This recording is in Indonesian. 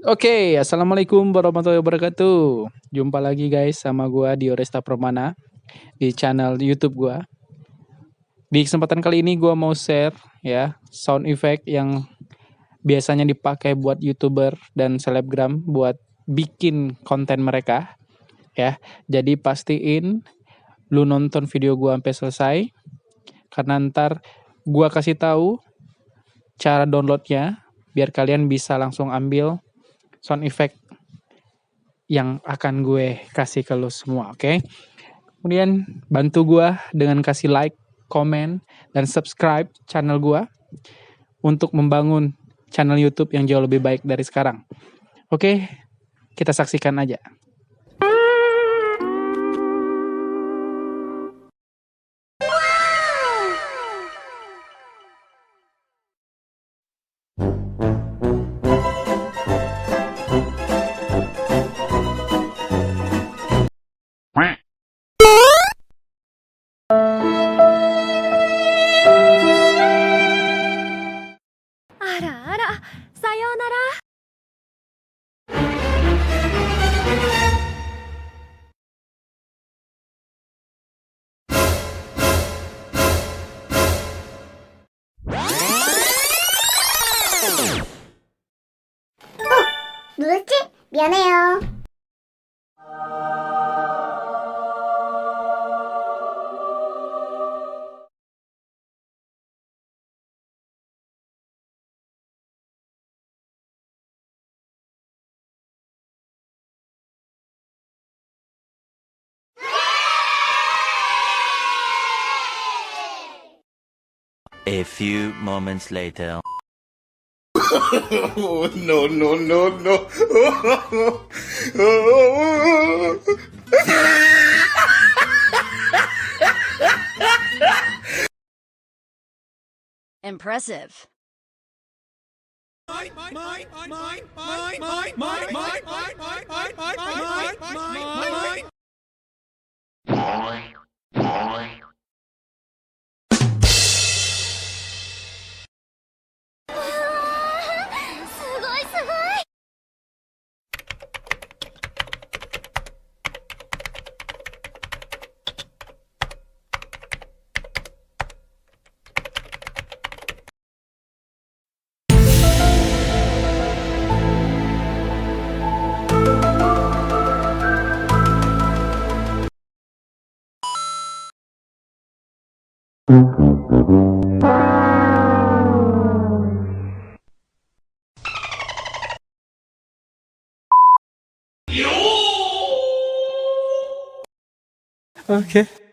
Oke, assalamualaikum warahmatullahi wabarakatuh. Jumpa lagi guys sama gua Dio Resta Permana di channel YouTube gua. Di kesempatan kali ini gua mau share ya sound effect yang biasanya dipakai buat YouTuber dan selebgram buat bikin konten mereka ya. Jadi pastiin lu nonton video gua sampai selesai karena ntar gua kasih tahu cara downloadnya biar kalian bisa langsung ambil sound effect yang akan gue kasih ke lo semua, oke? Kemudian bantu gue dengan kasih like, komen, dan subscribe channel gue untuk membangun channel YouTube yang jauh lebih baik dari sekarang. Oke, kita saksikan aja. 누르치? 미안해요. A few moments later. Oh, no, no, no, no. Impressive. Oke.